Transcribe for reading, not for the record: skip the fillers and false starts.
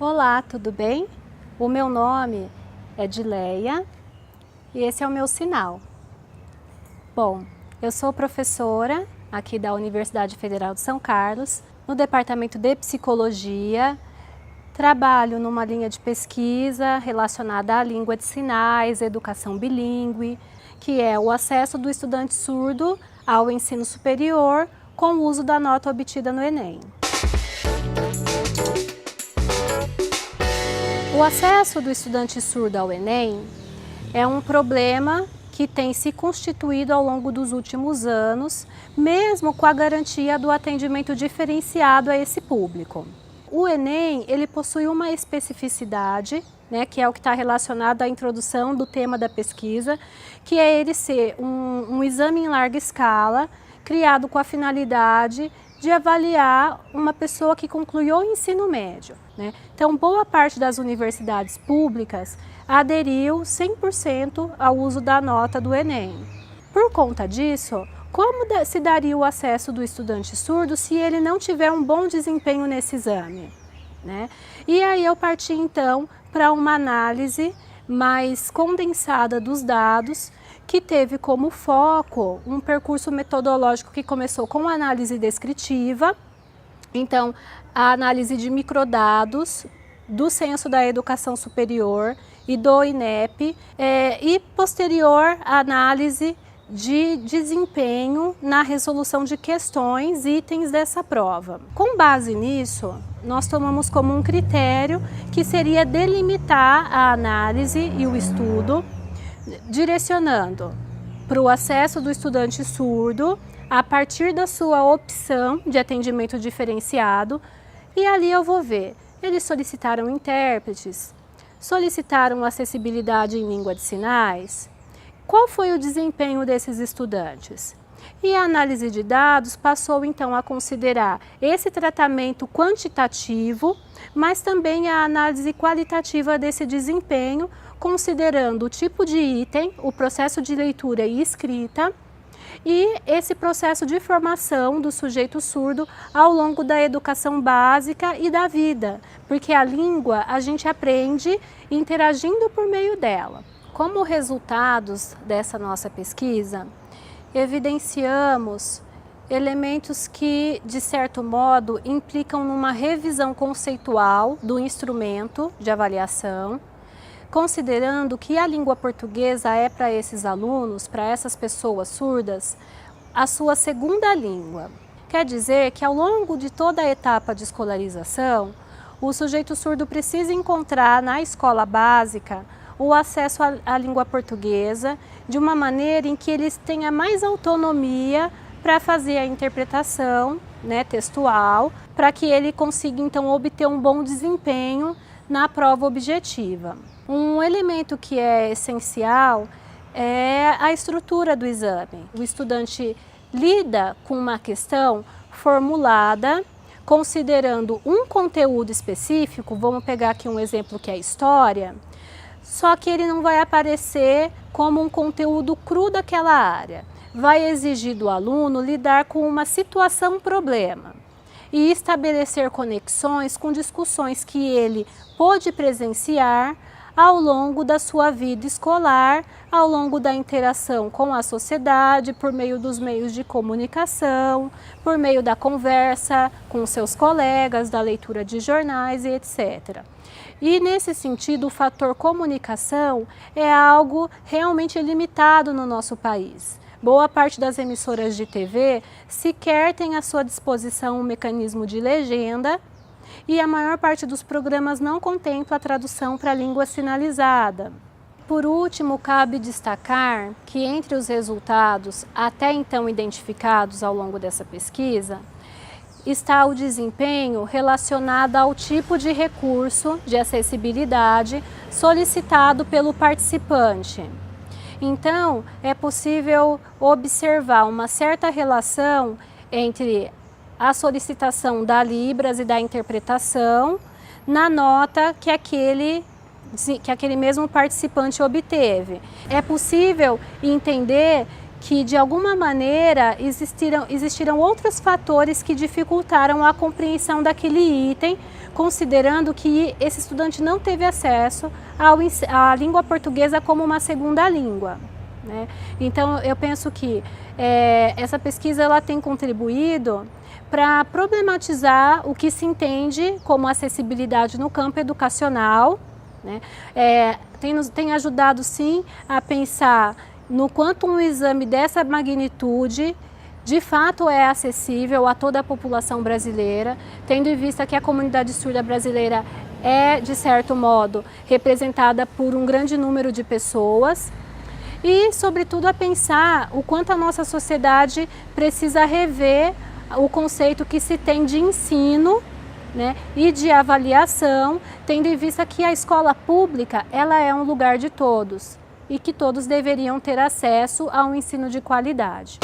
Olá, tudo bem? O meu nome é Dileia e esse é o meu sinal. Bom, eu sou professora aqui da Universidade Federal de São Carlos, no Departamento de Psicologia. Trabalho numa linha de pesquisa relacionada à língua de sinais, educação bilíngue, que é o acesso do estudante surdo ao ensino superior com o uso da nota obtida no Enem. O acesso do estudante surdo ao Enem é um problema que tem se constituído ao longo dos últimos anos, mesmo com a garantia do atendimento diferenciado a esse público. O Enem, ele possui uma especificidade, que é o que está relacionado à introdução do tema da pesquisa, que é ele ser um exame em larga escala, criado com a finalidade de avaliar uma pessoa que concluiu o ensino médio. Então, boa parte das universidades públicas aderiu 100% ao uso da nota do Enem. Por conta disso, como se daria o acesso do estudante surdo se ele não tiver um bom desempenho nesse exame? E aí eu parti então para uma análise mais condensada dos dados, que teve como foco um percurso metodológico que começou com a análise descritiva, então a análise de microdados do Censo da Educação Superior e do INEP, e posterior a análise de desempenho na resolução de questões, itens dessa prova. Com base nisso, nós tomamos como um critério que seria delimitar a análise e o estudo, direcionando para o acesso do estudante surdo a partir da sua opção de atendimento diferenciado, e ali eu vou ver, eles solicitaram intérpretes, solicitaram acessibilidade em língua de sinais. Qual foi o desempenho desses estudantes? E a análise de dados passou então a considerar esse tratamento quantitativo, mas também a análise qualitativa desse desempenho, considerando o tipo de item, o processo de leitura e escrita, e esse processo de formação do sujeito surdo ao longo da educação básica e da vida, porque a língua a gente aprende interagindo por meio dela. Como resultados dessa nossa pesquisa, evidenciamos elementos que, de certo modo, implicam numa revisão conceitual do instrumento de avaliação, considerando que a língua portuguesa é para esses alunos, para essas pessoas surdas, a sua segunda língua. Quer dizer que ao longo de toda a etapa de escolarização, o sujeito surdo precisa encontrar na escola básica o acesso à língua portuguesa de uma maneira em que eles tenham mais autonomia para fazer a interpretação textual, para que ele consiga então obter um bom desempenho na prova objetiva. Um elemento que é essencial é a estrutura do exame. O estudante lida com uma questão formulada, considerando um conteúdo específico, vamos pegar aqui um exemplo que é a história, só que ele não vai aparecer como um conteúdo cru daquela área. Vai exigir do aluno lidar com uma situação-problema e estabelecer conexões com discussões que ele pôde presenciar ao longo da sua vida escolar, ao longo da interação com a sociedade, por meio dos meios de comunicação, por meio da conversa com seus colegas, da leitura de jornais e etc. E nesse sentido, o fator comunicação é algo realmente limitado no nosso país. Boa parte das emissoras de TV sequer tem à sua disposição um mecanismo de legenda, e a maior parte dos programas não contempla a tradução para a língua sinalizada. Por último, cabe destacar que entre os resultados até então identificados ao longo dessa pesquisa, está o desempenho relacionado ao tipo de recurso de acessibilidade solicitado pelo participante. Então, é possível observar uma certa relação entre a solicitação da Libras e da interpretação na nota que aquele mesmo participante obteve. É possível entender que de alguma maneira existiram outros fatores que dificultaram a compreensão daquele item, considerando que esse estudante não teve acesso à língua portuguesa como uma segunda língua, né? Então eu penso que essa pesquisa ela tem contribuído para problematizar o que se entende como acessibilidade no campo educacional, né? Tem ajudado sim a pensar no quanto um exame dessa magnitude de fato é acessível a toda a população brasileira, tendo em vista que a comunidade surda brasileira é, de certo modo, representada por um grande número de pessoas, e, sobretudo, a pensar o quanto a nossa sociedade precisa rever o conceito que se tem de ensino, né, e de avaliação, tendo em vista que a escola pública ela é um lugar de todos e que todos deveriam ter acesso a um ensino de qualidade.